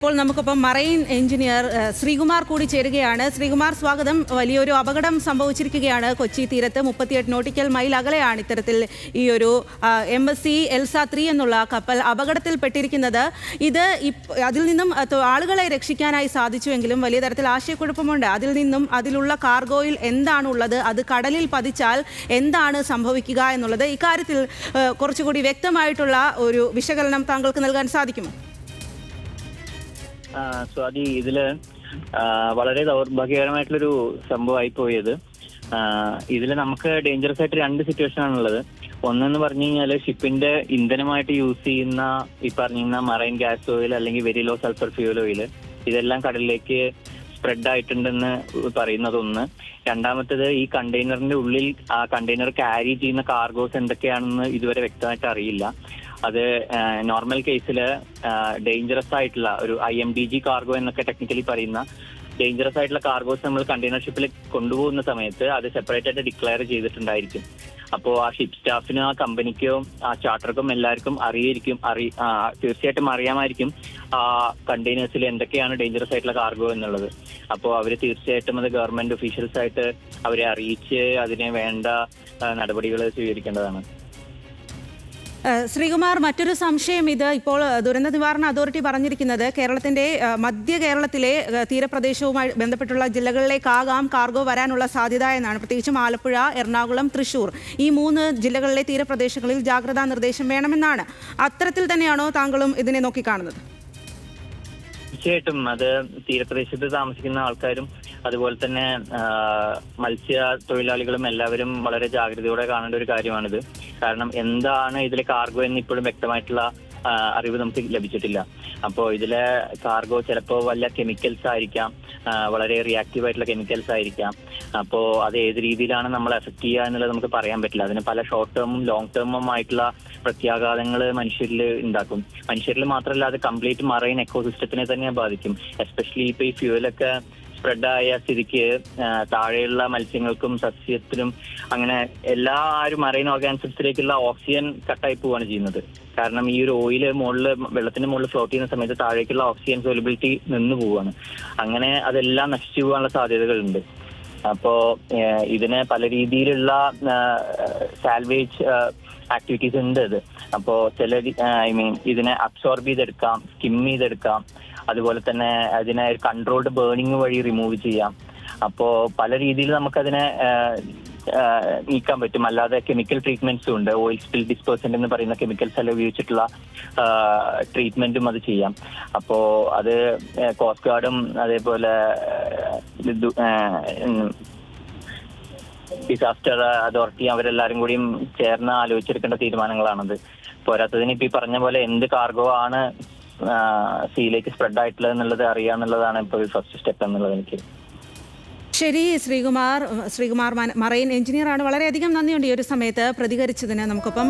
ഇപ്പോൾ നമുക്കിപ്പം marine engineer Sreekumar കൂടി ചേരുകയാണ്. ശ്രീകുമാർ, സ്വാഗതം. വലിയൊരു അപകടം സംഭവിച്ചിരിക്കുകയാണ് കൊച്ചി തീരത്ത്. 38 നോട്ടിക്കൽ മൈൽ അകലെയാണ് ഇത്തരത്തിൽ ഈ ഒരു MSC എൽസ 3 എന്നുള്ള കപ്പൽ അപകടത്തിൽപ്പെട്ടിരിക്കുന്നത്. ഇത് അതിൽ നിന്നും ആളുകളെ രക്ഷിക്കാനായി സാധിച്ചുവെങ്കിലും വലിയ തരത്തിൽ ആശയക്കുഴപ്പമുണ്ട്. അതിൽ നിന്നും അതിലുള്ള കാർഗോയിൽ എന്താണുള്ളത്, അത് കടലിൽ പതിച്ചാൽ എന്താണ് സംഭവിക്കുക എന്നുള്ളത്, ഇക്കാര്യത്തിൽ കുറച്ചുകൂടി വ്യക്തമായിട്ടുള്ള ഒരു വിശകലനം താങ്കൾക്ക് നൽകാൻ സാധിക്കുമോ? സ്വാതി, ഇതില് വളരെ ദൗർഭാഗ്യകരമായിട്ടുള്ളൊരു സംഭവമായി പോയത്. ഇതിൽ നമുക്ക് ഡേഞ്ചറസ് ആയിട്ട് രണ്ട് സിറ്റുവേഷൻ ആണുള്ളത്. ഒന്നെന്ന് പറഞ്ഞു കഴിഞ്ഞാൽ ഷിപ്പിന്റെ ഇന്ധനമായിട്ട് യൂസ് ചെയ്യുന്ന ഈ പറഞ്ഞിരുന്ന മറൈൻ ഗ്യാസ് ഓയിൽ അല്ലെങ്കിൽ very low sulphur fuel oil, ഇതെല്ലാം കടലിലേക്ക് സ്പ്രെഡ് ആയിട്ടുണ്ടെന്ന് പറയുന്നത് ഒന്ന്. രണ്ടാമത്തേത്, ഈ കണ്ടെയ്നറിന്റെ ഉള്ളിൽ ആ കണ്ടെയ്നർ ക്യാരി ചെയ്യുന്ന കാർഗോസ് എന്തൊക്കെയാണെന്ന് ഇതുവരെ വ്യക്തമായിട്ട് അറിയില്ല. അത് നോർമൽ കേസിൽ ഡേഞ്ചറസ് ആയിട്ടുള്ള ഒരു IMDG കാർഗോ എന്നൊക്കെ ടെക്നിക്കലി പറയുന്ന ഡേഞ്ചറസ് ആയിട്ടുള്ള കാർഗോസ് നമ്മൾ കണ്ടെയ്നർ ഷിപ്പിൽ കൊണ്ടുപോകുന്ന സമയത്ത് അത് സെപ്പറേറ്റ് ആയിട്ട് ഡിക്ലെയർ ചെയ്തിട്ടുണ്ടായിരിക്കും. അപ്പോൾ ആ ഷിപ്പ് സ്റ്റാഫിനും ആ കമ്പനിക്കോ ആ ചാർട്ടർക്കും എല്ലാവർക്കും തീർച്ചയായിട്ടും അറിയാമായിരിക്കും ആ കണ്ടെയ്നേഴ്സിൽ എന്തൊക്കെയാണ് ഡേഞ്ചറസ് ആയിട്ടുള്ള കാർഗോ എന്നുള്ളത്. അപ്പോൾ അവർ തീർച്ചയായിട്ടും അത് ഗവൺമെന്റ് ഒഫീഷ്യൽസ് ആയിട്ട് അവരെ അറിയിച്ച് അതിനെ വേണ്ട നടപടികൾ സ്വീകരിക്കേണ്ടതാണ്. ശ്രീകുമാർ, മറ്റൊരു സംശയം, ഇത് ഇപ്പോൾ ദുരന്ത നിവാരണ അതോറിറ്റി പറഞ്ഞിരിക്കുന്നത് കേരളത്തിന്റെ മധ്യ കേരളത്തിലെ തീരപ്രദേശവുമായി ബന്ധപ്പെട്ടുള്ള ജില്ലകളിലേക്കാകാം കാർഗോ വരാനുള്ള സാധ്യത എന്നാണ്. പ്രത്യേകിച്ചും ആലപ്പുഴ, എറണാകുളം, തൃശൂർ, ഈ 3 ജില്ലകളിലെ തീരപ്രദേശങ്ങളിൽ ജാഗ്രതാ നിർദ്ദേശം വേണമെന്നാണ്. അത്തരത്തിൽ തന്നെയാണോ താങ്കളും ഇതിനെ നോക്കിക്കാണുന്നത്? തീർച്ചയായിട്ടും അത് തീരപ്രദേശത്ത് താമസിക്കുന്ന ആൾക്കാരും അതുപോലെ തന്നെ മത്സ്യ തൊഴിലാളികളും എല്ലാവരും വളരെ ജാഗ്രതയോടെ കാണേണ്ട ഒരു കാര്യമാണിത്. കാരണം എന്താണ് ഇതിലെ കാർഗോ എന്ന് ഇപ്പോഴും വ്യക്തമായിട്ടുള്ള അറിവ് നമുക്ക് ലഭിച്ചിട്ടില്ല. അപ്പോൾ ഇതിലെ കാർഗോ ചിലപ്പോൾ വല്ല കെമിക്കൽസ് ആയിരിക്കാം, വളരെ റിയാക്റ്റീവ് ആയിട്ടുള്ള കെമിക്കൽസ് ആയിരിക്കാം. അപ്പോൾ അത് ഏത് രീതിയിലാണ് നമ്മളെ എഫക്ട് ചെയ്യുക എന്നുള്ളത് നമുക്ക് പറയാൻ പറ്റില്ല. അതിന് പല ഷോർട്ട് ടേമും ലോങ് ടേമും ആയിട്ടുള്ള പ്രത്യാഘാതങ്ങൾ മനുഷ്യരിൽ ഉണ്ടാക്കും. മനുഷ്യരിൽ മാത്രമല്ല, അത് കംപ്ലീറ്റ് മറൈൻ എക്കോസിസ്റ്റത്തിനെ തന്നെ ബാധിക്കും. എസ്പെഷ്യലി ഇപ്പൊ ഈ ഫ്യൂവലൊക്കെ സ്പ്രെഡായ സ്ഥിതിക്ക് താഴെയുള്ള മത്സ്യങ്ങൾക്കും സസ്യത്തിനും അങ്ങനെ എല്ലാ മറൈൻ ഓർഗാനിസത്തിലേക്കുള്ള ഓക്സിജൻ കട്ടായി പോവുകയാണ് ചെയ്യുന്നത്. കാരണം ഈ ഒരു ഓയില് വെള്ളത്തിന്റെ മുകളിൽ ഫ്ലോട്ട് ചെയ്യുന്ന സമയത്ത് താഴേക്കുള്ള ഓക്സിജൻ സോലബിലിറ്റി നിന്ന് പോവുകയാണ്. അങ്ങനെ അതെല്ലാം നശിച്ചു പോകാനുള്ള സാധ്യതകളുണ്ട്. അപ്പോ ഇതിന് പല രീതിയിലുള്ള സാൽവേജ് ആക്ടിവിറ്റീസ് ഉണ്ട്. ഇത് അപ്പോ ഇതിനെ അബ്സോർബ് ചെയ്തെടുക്കാം, സ്കിം ചെയ്തെടുക്കാം, അതുപോലെ തന്നെ അതിനെ കൺട്രോൾഡ് ബേണിംഗ് വഴി റിമൂവ് ചെയ്യാം. അപ്പോ പല രീതിയിൽ നമുക്കതിനെ നീക്കാൻ പറ്റും. അല്ലാതെ കെമിക്കൽ ട്രീറ്റ്മെന്റ്സും ഉണ്ട്. ഓയിൽ സ്പിൽ ഡിസ്പേഴ്സന്റ് എന്ന് പറയുന്ന കെമിക്കൽസ് എല്ലാം ഉപയോഗിച്ചിട്ടുള്ള ട്രീറ്റ്മെന്റും അത് ചെയ്യാം. അപ്പോ അത് കോസ്റ്റ് ഗാർഡും അതേപോലെ ഡിസാസ്റ്റർ അതോറിറ്റി അവരെല്ലാരും കൂടിയും ചേർന്ന് ആലോചിച്ചെടുക്കേണ്ട തീരുമാനങ്ങളാണത്. പോരാത്തതിന് ഇപ്പൊ ഈ പറഞ്ഞ പോലെ എന്ത് കാർഗോ ആണ് സീയിലേക്ക് സ്പ്രെഡ് ആയിട്ടുള്ളത് എന്നുള്ളത് അറിയാന്നുള്ളതാണ് ഇപ്പോൾ ഫസ്റ്റ് സ്റ്റെപ്പ് എന്നുള്ളത് എനിക്ക്. ശരി, ശ്രീകുമാർ മറൈൻ എഞ്ചിനീയർ ആണ്. വളരെയധികം നന്ദിയുണ്ട് ഈ ഒരു സമയത്ത് പ്രതികരിച്ചതിന്. നമുക്കൊപ്പം